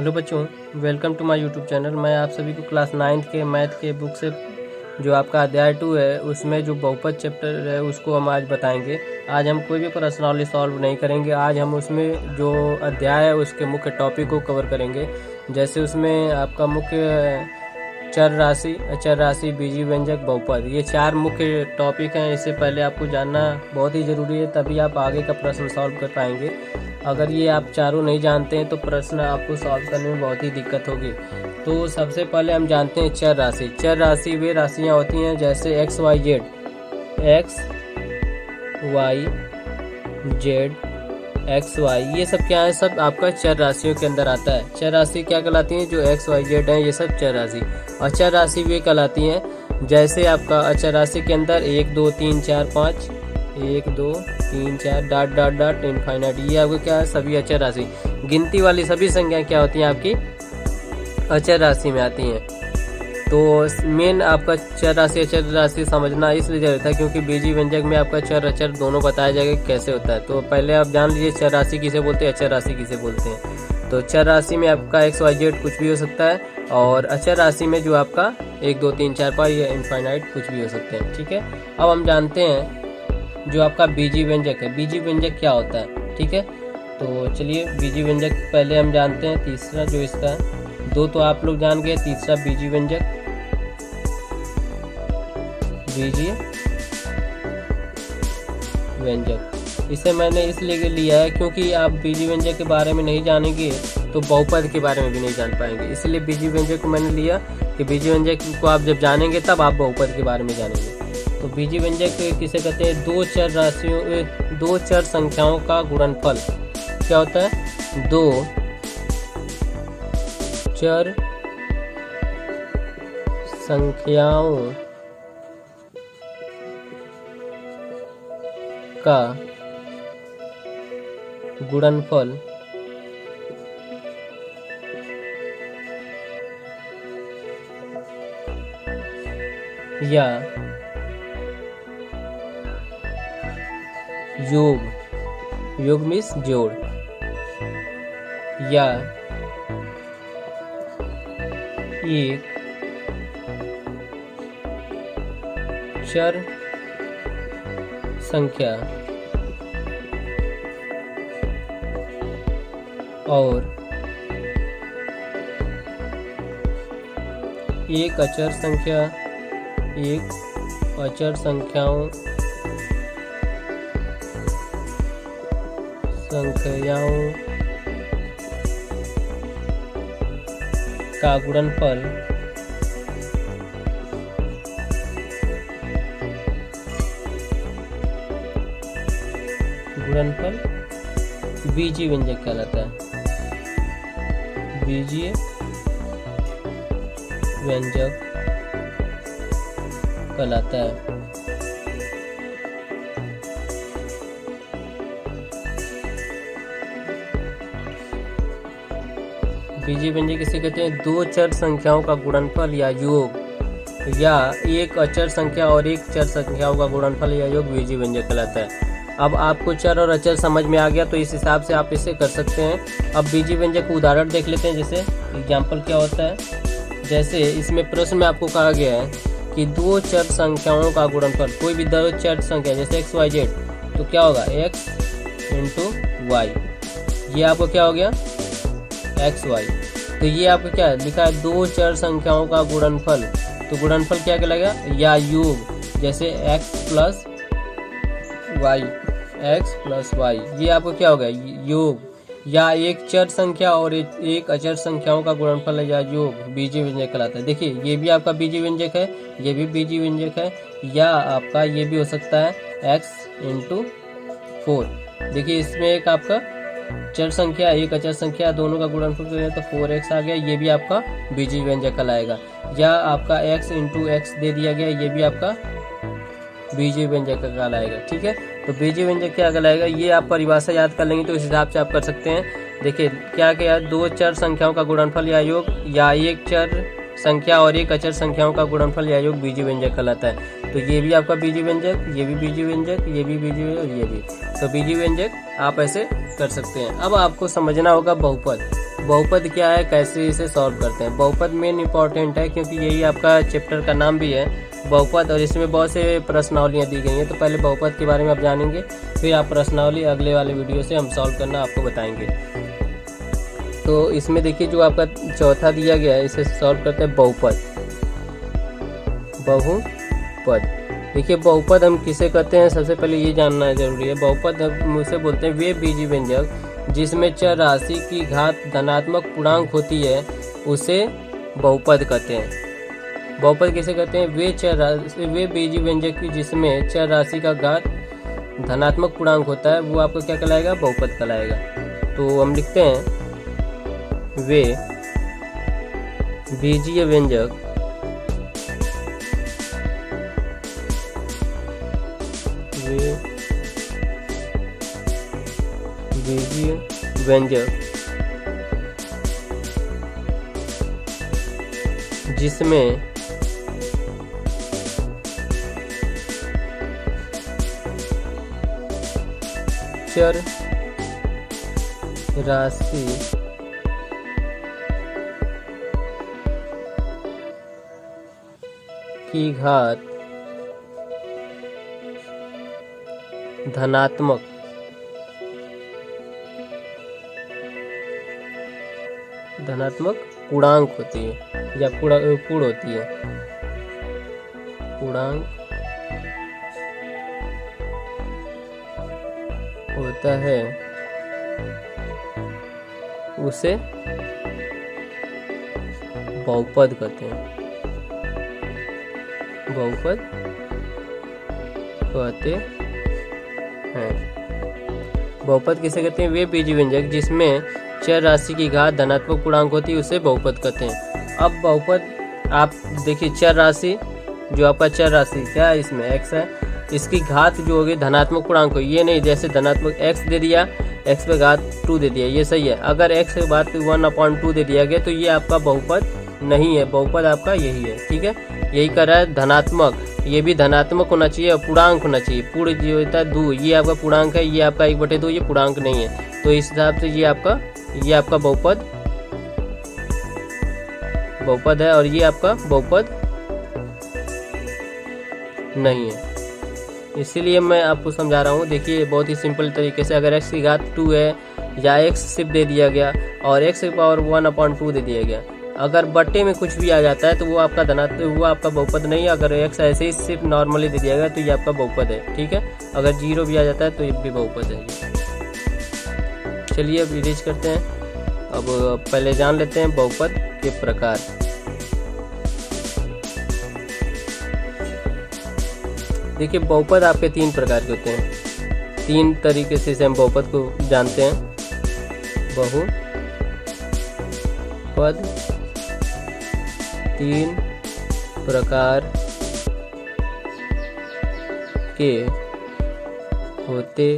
Hello बच्चों, welcome to my YouTube channel. मैं आप सभी को क्लास 9th के मैथ के बुक से जो आपका अध्याय 2 है उसमें जो बहुपद चैप्टर है उसको हम आज बताएंगे। आज हम कोई भी प्रश्नावली सॉल्व नहीं करेंगे, आज हम उसमें जो अध्याय है उसके मुख्य टॉपिक को कवर करेंगे। जैसे उसमें आपका मुख्य चर राशि, अचर राशि, बीजीय व्यंजक, बहुपद, ये 4 मुख्य टॉपिक हैं। इससे पहले आपको जानना बहुत ही ज़रूरी है, तभी आप आगे का प्रश्न सॉल्व कर पाएंगे। अगर ये आप चारों नहीं जानते हैं तो प्रश्न आपको सॉल्व करने में बहुत ही दिक्कत होगी। तो सबसे पहले हम जानते हैं चर राशि। चर राशि वे राशियाँ होती हैं जैसे X Y Z, X Y, ये सब क्या है, सब आपका चर राशियों के अंदर आता है। चर राशि क्या कहलाती हैं, जो एक्स वाई जेड है ये सब चर राशि। अचर राशि वे कहलाती हैं जैसे आपका अचर राशि के अंदर 1 2 3 4 5, 1 2 3 4 डॉट डॉट डॉट इनफाइनाइट, ये आपको क्या है, सभी अचर राशि। गिनती वाली सभी संख्याएं क्या होती हैं, आपकी अचर राशि में आती हैं। तो मेन आपका चर राशि अचर राशि समझना इसलिए जरूरत है क्योंकि बीजीय व्यंजक में आपका चर अचर दोनों बताया जाएगा कैसे होता है। तो पहले आप जान लीजिए चर राशि किसे बोलते हैं, अचर राशि किसे बोलते हैं। तो चर राशि में आपका एक्स वाई जेड कुछ भी हो सकता है, और अचर राशि में जो आपका 1 2 3 4 5 या इनफाइनाइट कुछ भी हो सकते हैं। ठीक है, अब हम जानते हैं जो आपका बीजीय व्यंजक है। बीजीय व्यंजक क्या होता है, ठीक है। तो चलिए बीजीय व्यंजक पहले हम जानते हैं। तीसरा जो इसका 2 तो आप लोग जान गए, तीसरा बीजीय व्यंजक, बीजीय व्यंजक इसे मैंने इसलिए लिया है क्योंकि आप बीजीय व्यंजक के बारे में नहीं जानेंगे तो बहुपद के बारे में भी नहीं जान पाएंगे। इसलिए बीजीय व्यंजक को मैंने लिया कि बीजीय व्यंजक को आप जब जानेंगे तब आप बहुपद के बारे में जानेंगे। तो बीजीय व्यंजक किसे कहते हैं, 2 चर राशियों, 2 चर संख्याओं का गुणनफल क्या होता है, 2 चर संख्याओं का गुणनफल या योग, योग मीन्स जोड़, या एक चर संख्या और एक अचर संख्या, एक अचर संख्याओं का गुणनफल बीजीय व्यंजक कहलाता है। बीजीय व्यंजक कहलाता है। बीजीय व्यंजक किसे कहते हैं, 2 चर संख्याओं का गुणनफल या योग, या एक अचर संख्या और एक चर संख्याओं का गुणनफल या योग बीजीय व्यंजक कहलाता है। अब आपको चर और अचर समझ में आ गया तो इस हिसाब से आप इसे कर सकते हैं। अब बीजीय व्यंजक का उदाहरण देख लेते हैं। जैसे एग्जाम्पल क्या होता है, जैसे इसमें प्रश्न में आपको कहा गया है कि 2 चर संख्याओं का गुणनफल, कोई भी 2 चर संख्या जैसे एक्स वाई जेड, तो क्या होगा, एक्स इंटू वाई, ये आपको क्या हो गया, एक्स वाई। तो ये आपको क्या लिखा है, 2 चर संख्याओं का गुणनफल, तो गुणनफल क्या कहलाएगा, या योग, जैसे एक्स प्लस वाई, ये आपको क्या होगा, योग, या एक चर संख्या और एक अचर संख्याओं का गुणनफल या योग बीजीय व्यंजक कहलाता है। देखिए ये भी आपका बीजीय व्यंजक है, ये भी बीजीय व्यंजक है, या आपका ये भी हो सकता है x इंटू 4। देखिए इसमें एक आपका चर संख्या एक अचर संख्या दोनों का गुणनफल करें तो 4x आ गया, ये भी आपका बीजीय व्यंजक कहलाएगा। या आपका x इंटू एक्स दे दिया गया, ये भी आपका बीजीय व्यंजक कहलाएगा। ठीक है, तो बीजीय व्यंजक क्या कहलाएगा, ये आप परिभाषा याद कर लेंगे तो इस हिसाब से आप कर सकते हैं। देखिए क्या क्या, 2 चर संख्याओं का गुणनफल या योग, या एक चर संख्या और एक अचर संख्याओं का गुणनफल या योग बीजीय व्यंजक कहलाता है। तो ये भी आपका बीजीय व्यंजक, ये भी बीजीय व्यंजक, ये भी बीजीय व्यंजक और ये भी। तो बीजीय व्यंजक आप ऐसे कर सकते हैं। अब आपको समझना होगा बहुपद। बहुपद क्या है, कैसे इसे सॉल्व करते हैं। बहुपद मेन इंपॉर्टेंट है क्योंकि यही आपका चैप्टर का नाम भी है बहुपद, और इसमें बहुत से प्रश्नावलियाँ दी गई हैं। तो पहले बहुपद के बारे में आप जानेंगे, फिर आप प्रश्नावली अगले वाले वीडियो से हम सॉल्व करना आपको बताएंगे। तो इसमें देखिए जो आपका चौथा दिया गया है, इसे सॉल्व करते हैं बहुपद। बहुपद देखिए बहुपद हम किसे कहते हैं, सबसे पहले ये जानना जरूरी है। बहुपद हम उसे बोलते हैं वे बीजीय व्यंजक जिसमें चर राशि की घात धनात्मक पूर्णांक होती है, उसे बहुपद कहते हैं। बहुपद किसे कहते हैं, वे बीजीय व्यंजक की जिसमें चर राशि का घात धनात्मक पूर्णांक होता है, वो आपका क्या कहलाएगा, बहुपद कहलाएगा। तो हम लिखते हैं वे बीजीय व्यंजक बीजीय व्यंजक जिसमें चर राशि की घात धनात्मक पूर्णांक होती है या पूर्ण होती है, पूर्णांक होता है, उसे बहुपद कहते हैं। बहुपद कहते हैं। बहुपद किसे कहते हैं, वे बीजीय व्यंजक जिसमें चर राशि की घात धनात्मक पूर्णांक होती है, उसे बहुपद कहते हैं। अब बहुपद आप देखिए, चर राशि जो आपका चर राशि क्या है, इसमें x है, इसकी घात जो होगी धनात्मक पूर्णांक हो, ये नहीं जैसे धनात्मक x दे दिया, x पे घात 2 दे दिया, ये सही है। अगर x के बाद 1/2 दे दिया गया तो ये आपका बहुपद नहीं है, बहुपद आपका यही है। ठीक है, यही कर रहा है धनात्मक, ये भी धनात्मक होना चाहिए और पूर्णांक होना चाहिए। पूर्ण जो होता है 2, ये आपका पूर्णांक है, ये आपका 1/2, ये पूर्णांक नहीं है। तो इस हिसाब से ये आपका बहुपद है और ये आपका बहुपद नहीं है। इसीलिए मैं आपको समझा रहा हूँ। देखिए बहुत ही सिंपल तरीके से, अगर x की घात 2 है या x सिर्फ दे दिया गया और x की पावर 1/2 दे दिया गया, अगर बट्टे में कुछ भी आ जाता है तो वो आपका वो आपका बहुपद नहीं है। अगर x ऐसे ही सिर्फ नॉर्मली दे दिया गया तो ये आपका बहुपद है। ठीक है, अगर 0 भी आ जाता है तो ये भी बहुपद है। चलिए अब इरेज करते हैं। अब पहले जान लेते हैं बहुपद के प्रकार। देखिए बहुपद आपके 3 प्रकार के होते हैं। 3 तरीके से हम बहुपद को जानते हैं। बहुपद 3 प्रकार के होते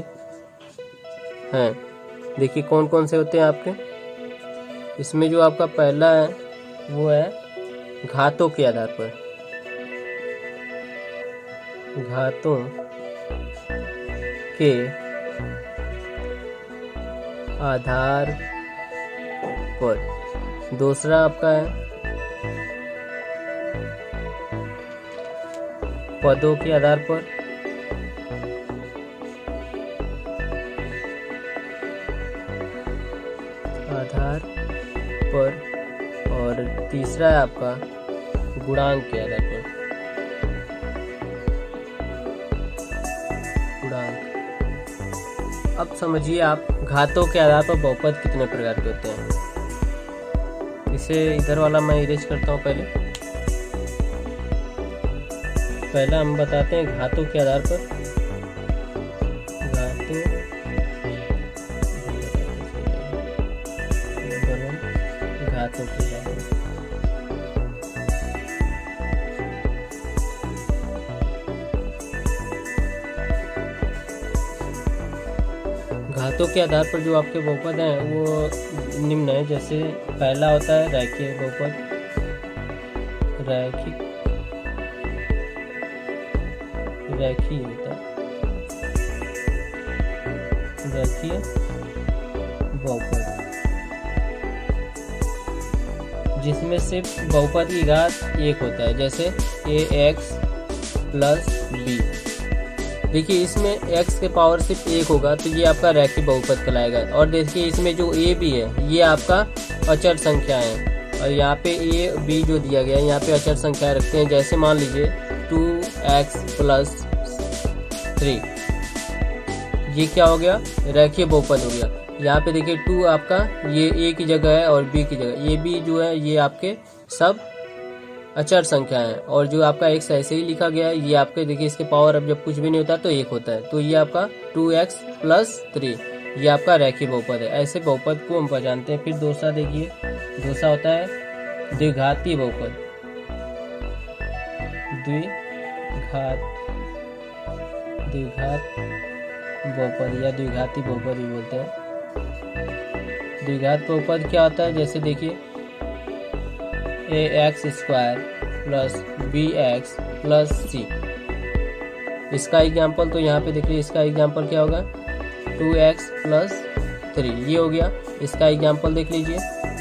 हैं। देखिए कौन कौन से होते हैं आपके। इसमें जो आपका पहला है वो है घातों के आधार पर। घातों के आधार पर। दूसरा आपका है पदों के आधार पर। और तीसरा है आपका गुणांक के आधार पर। गुणांक। अब समझिए आप घातों के आधार पर बहुपद कितने प्रकार के होते हैं। इसे इधर वाला मैं इरेज करता हूँ। पहला हम बताते हैं घातों के आधार पर। घातों के आधार पर जो आपके बहुपद हैं वो निम्न है। जैसे पहला होता है रैखिक बहुपद। रैखिक होता है रैखिक बहुपद। जिसमें सिर्फ बहुपद की घात एक होता है, जैसे ax प्लस b। देखिए इसमें x के पावर सिर्फ एक होगा तो ये आपका रैखिक बहुपद कहलाएगा। और देखिए इसमें जो a b है ये आपका अचर संख्या है, और यहाँ पे a b जो दिया गया है यहाँ पे अचर संख्या रखते हैं। जैसे मान लीजिए 2x प्लस 3, ये क्या हो गया, रैखिक बहुपद हो गया। यहाँ पे देखिए 2 आपका ये a की जगह है और b की जगह, ये b जो है ये आपके सब अचर संख्या है, और जो आपका x ऐसे ही लिखा गया है ये आपके देखिए इसके पावर अब जब कुछ भी नहीं होता तो एक होता है, तो ये आपका 2x प्लस 3 ये आपका रैखिक बहुपद है। ऐसे बहुपद को हम पहचानते हैं। फिर दूसरा देखिए, दूसरा होता है द्विघाती बहुपद। द्विघात बहुपद या द्विघाती बहुपद भी बोलते हैं। द्विघात बहुपद क्या होता है, जैसे देखिए ax square plus bx plus c। इसका एग्जाम्पल तो यहाँ पे देखिए, इसका एग्जाम्पल क्या होगा 2x प्लस 3, ये हो गया। इसका एग्जाम्पल देख लीजिए,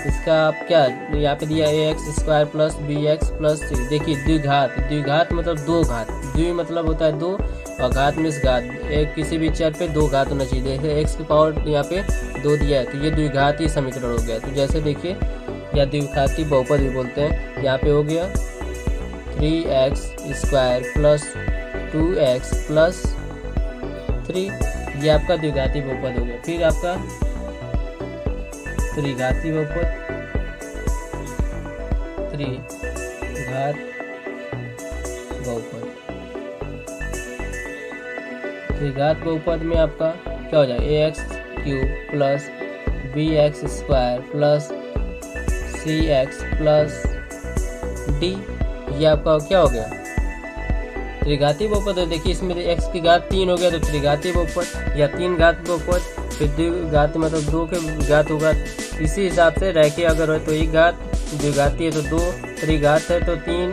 इसका आप क्या यहाँ पे दिया ax square plus bx plus c। देखिए द्विघात मतलब दो घात, द्वि मतलब होता है दो और घात में घात, एक किसी भी चर पे दो घात होना चाहिए। जैसे x की पावर यहाँ पे 2 दिया है तो ये द्विघाती समीकरण हो गया। तो जैसे देखिए या द्विघाती बहुपद भी बोलते हैं। यहाँ पे हो गया 3x square plus 2x plus 3, ये आपका द्विघाती बहुपद हो गया। फिर आपका त्रिघाती बहुपद, त्रिघात बहुपद। त्रिघात बहुपद में आपका क्या हो जाएगा ax cube plus bx square plus cx plus d, ये आपका क्या हो गया त्रिघाती बहुपद। देखिए इसमें x की घात 3 हो गया तो त्रिघाती बहुपद या 3 घात बहुपद। फिर द्विघात मतलब 2 के घात होगा, इसी हिसाब से रैखिक अगर हो तो 1 घात, द्विघाती है तो 2, त्रिघात है तो 3,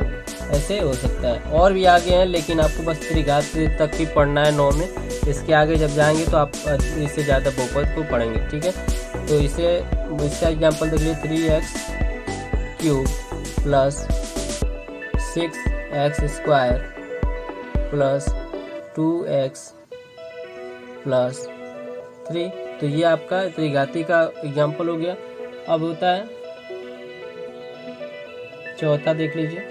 ऐसे हो सकता है। और भी आगे हैं लेकिन आपको बस त्रिघात तक ही पढ़ना है 9 में। इसके आगे जब जाएंगे तो आप इससे ज़्यादा बहुपद को पढ़ेंगे, ठीक है। तो इसका एग्जाम्पल देख लीजिए 3x cube plus 6x square plus 2x plus 3, तो ये आपका त्रिघाती का एग्जाम्पल हो गया। अब होता है चौथा, देख लीजिए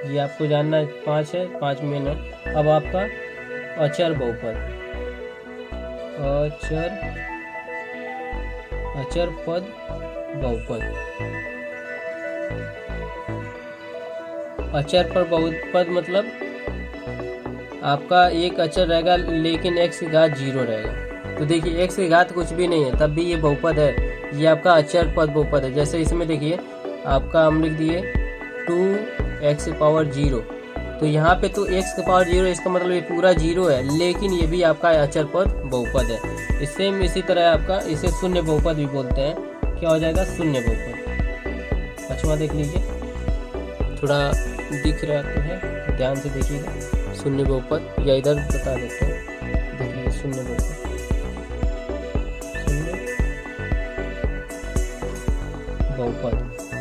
ये आपको जानना है, 5 है, 5 में ना। अब आपका अचर बहुपद, अचर पद बहुपद। अचर पर बहुपद मतलब आपका एक अचर रहेगा लेकिन x की घात 0 रहेगा। तो देखिए x की घात कुछ भी नहीं है तब भी ये बहुपद है, ये आपका अचर पद बहुपद है। जैसे इसमें देखिए आपका हम लिख दिए 2x पावर 0, तो यहाँ पे तो x की पावर 0, इसका मतलब ये पूरा 0 है, लेकिन ये भी आपका अचर पद बहुपद है। इससे इसी तरह आपका इसे शून्य बहुपद भी बोलते हैं। क्या हो जाएगा शून्य बहुपद। पांचवा देख लीजिए, थोड़ा दिख रहा तो है, ध्यान से देखिएगा। शून्य बहुपद या इधर बता देते हैं, देखिए शून्य बहुपद,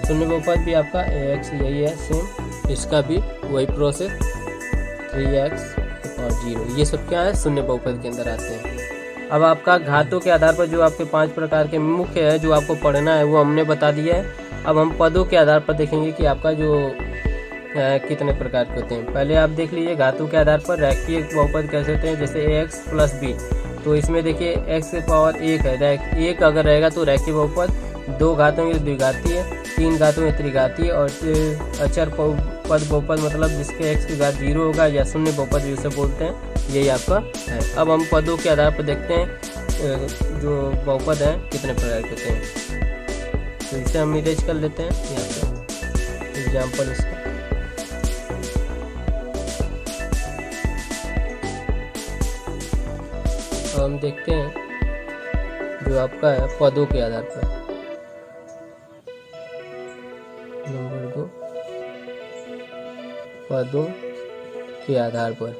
शून्य बहुपद भी आपका ax यही है सेम, इसका भी वही प्रोसेस 3x और 0, ये सब क्या है शून्य बहुपद के अंदर आते हैं। अब आपका घातों के आधार पर जो आपके 5 प्रकार के मुख्य है जो आपको पढ़ना है वो हमने बता दिया है। अब हम पदों के आधार पर देखेंगे कि आपका जो कितने प्रकार के होते हैं। पहले आप देख लीजिए घातों के आधार पर रैखिक बहुपद कैसे होते हैं। जैसे ax प्लस b, तो इसमें देखिए x की पावर 1 है, 1 अगर रहेगा तो रैखिक बहुपद, 2 घातों में द्विघाती है, 3 घातों में त्रिघाती है, और अचर पद बहुपद मतलब जिसके x की घात 0 होगा या शून्य बहुपद भी उसे बोलते हैं, यही आपका है। अब हम पदों के आधार पर देखते हैं जो बहुपद हैं कितने प्रकार के होते हैं। तो इसे हम इरेज कर लेते हैं यहाँ पे एग्जाम्पल इसका। तो हम देखते हैं जो आपका है पदों के आधार पर। नंबर 2, पदों के आधार पर।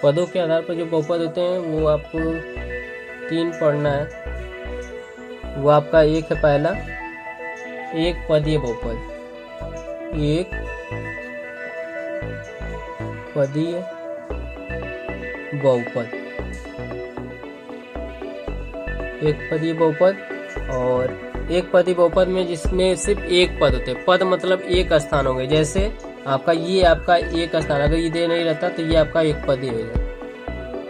पदों के आधार पर जो बहुपद होते हैं वो आपको 3 पढ़ना है। वो आपका एक है पहला, एक पदीय बहुपद, एक पदीय बहुपद, एक पदीय बहुपद। और एक पदीय बहुपद में जिसमें सिर्फ एक पद होते हैं, पद मतलब एक स्थान होंगे। जैसे आपका ये आपका एक स्थान, अगर ये नहीं रहता तो ये आपका एक पदीय हो जाता।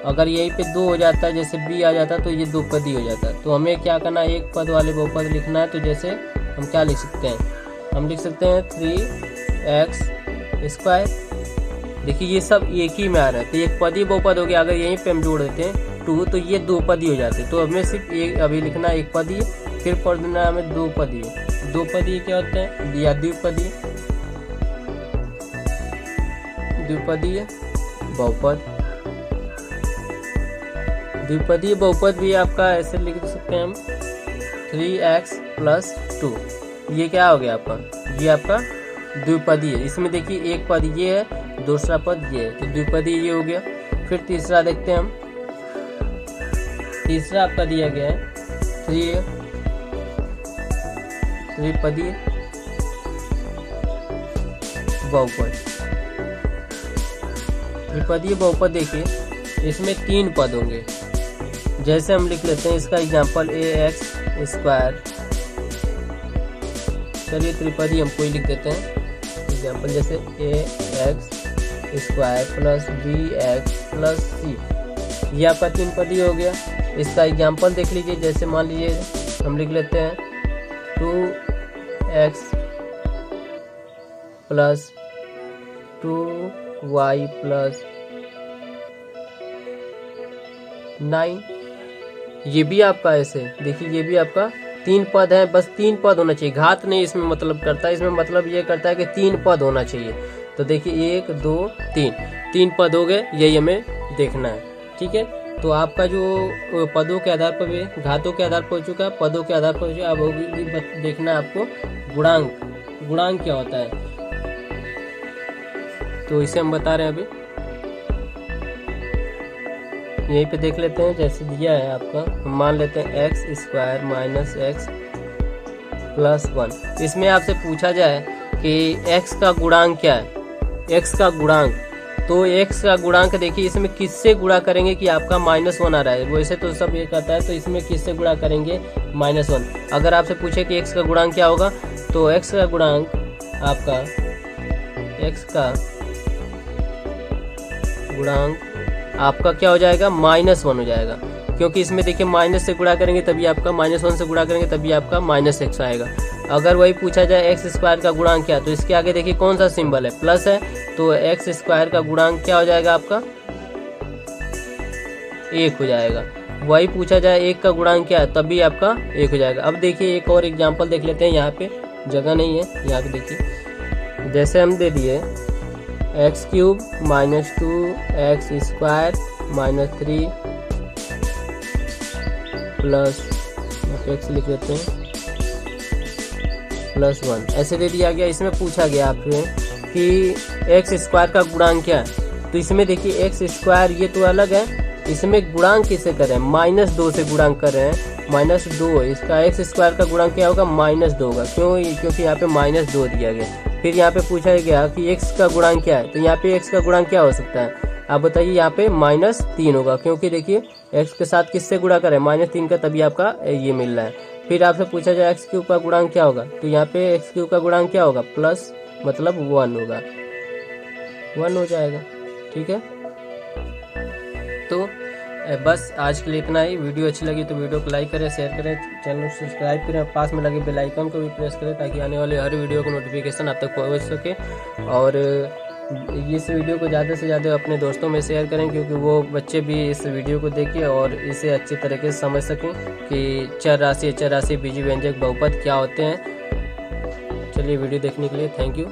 अगर यहीं पे दो हो जाता है, जैसे बी आ जाता तो ये दो पदी हो जाता। तो हमें क्या करना है, एक पद वाले बहुपद लिखना है। तो जैसे हम क्या लिख सकते हैं, हम लिख सकते हैं 3x²। देखिए ये सब एक ही में आ रहा है, तो एक पदी बहुपद हो गया। अगर यहीं पे हम जोड़ देते हैं 2 तो ये दो पदी हो जाते। तो हमें सिर्फ एक अभी लिखना है एक पदी, फिर पढ़ देना है हमें दो पदी। दो पदी क्या होते हैं, या द्विपदी, द्विपदीय बहुपद। द्विपदीय बहुपद भी आपका ऐसे लिख सकते हैं हम 3x+2। ये क्या हो गया आपका, ये आपका द्विपदीय है। इसमें देखिए एक पद ये है, दूसरा पद ये है, तो द्विपदीय ये हो गया। फिर तीसरा देखते हैं हम, तीसरा आपका दिया गया है 3पदीय बहुपद। त्रिपदीय बहुपद देखिए इसमें 3 पद होंगे। जैसे हम लिख लेते हैं इसका एग्जांपल ax²। चलिए त्रिपदी हम कोई लिख देते हैं एग्जांपल, जैसे ax² + bx + c। ये आपका 3 पदी हो गया। इसका एग्जांपल देख लीजिए, जैसे मान लीजिए हम लिख लेते हैं 2x + 2y + 9। ये भी आपका ऐसे देखिए, ये भी आपका 3 पद है। बस 3 पद होना चाहिए, घात नहीं इसमें मतलब करता है। इसमें मतलब ये करता है कि 3 पद होना चाहिए। तो देखिए 1 2 3 पद हो गए, यही हमें देखना है। ठीक है, तो आपका जो पदों के आधार पर भी, घातों के आधार पर हो चुका है, पदों के आधार पर हो चुका है। अब देखना है आपको गुणांक, गुणांक क्या होता है, तो इसे हम बता रहे हैं अभी। यहीं पे देख लेते हैं, जैसे दिया है आपका, हम मान लेते हैं x² - x + 1। इसमें आपसे पूछा जाए कि x का गुणांक क्या है, x का गुणांक, तो x का गुणांक देखिए इसमें किससे गुणा करेंगे कि आपका -1 आ रहा है। वैसे तो सब ये करता है, तो इसमें किससे गुणा करेंगे, -1। अगर आपसे पूछे कि x का गुणांक क्या होगा, तो x का गुणांक आपका, x का गुणांक आपका क्या हो जाएगा, -1 हो जाएगा। क्योंकि इसमें देखिए माइनस से गुणा करेंगे तभी आपका, -1 से गुणा करेंगे तभी आपका -x आएगा। अगर वही पूछा जाए x² का गुणांक क्या, तो इसके आगे देखिए कौन सा सिंबल है, प्लस है, तो x² का गुणांक क्या हो जाएगा आपका, 1 हो जाएगा। वही पूछा जाए 1 का गुणांक क्या है, तब भी आपका 1 हो जाएगा। अब देखिए एक और एग्जाम्पल देख लेते हैं, यहाँ पे जगह नहीं है, यहाँ पे देखिए जैसे हम दे दिए x³ - 2x² - 3 प्लस x लिख देते हैं +1, ऐसे दे दिया गया। इसमें पूछा गया आपसे कि x² का गुणांक क्या है, तो इसमें देखिए x² ये तो अलग है, इसमें गुणांक किसे कर रहे हैं, -2 से गुणांक कर रहे हैं, -2। इसका x² का गुणांक क्या होगा, -2 होगा। क्यों, क्योंकि यहाँ पे -2 दिया गया। फिर यहाँ पे पूछा गया कि x का गुणांक क्या है, तो यहाँ पे x का गुणांक क्या हो सकता है, आप बताइए। यहाँ पे -3 होगा, क्योंकि देखिए x के साथ किससे गुणा करें, -3 का, तभी आपका ये मिल रहा है। फिर आपसे पूछा जाए x³ का गुणांक क्या होगा, तो यहाँ पे x³ का गुणांक क्या होगा, प्लस मतलब 1 होगा, 1 हो जाएगा। ठीक है, तो बस आज के लिए इतना ही। वीडियो अच्छी लगी तो वीडियो को लाइक करें, शेयर करें, चैनल को सब्सक्राइब करें, पास में लगे बेल आइकन को भी प्रेस करें, ताकि आने वाले हर वीडियो को नोटिफिकेशन आप तक पहुंच सके। और इस वीडियो को ज़्यादा से ज़्यादा अपने दोस्तों में शेयर करें, क्योंकि वो बच्चे भी इस वीडियो को देखें और इसे अच्छी तरीके से समझ सकें कि चर राशि, बीजीव्यंजक, बहुपद क्या होते हैं। चलिए वीडियो देखने के लिए थैंक यू।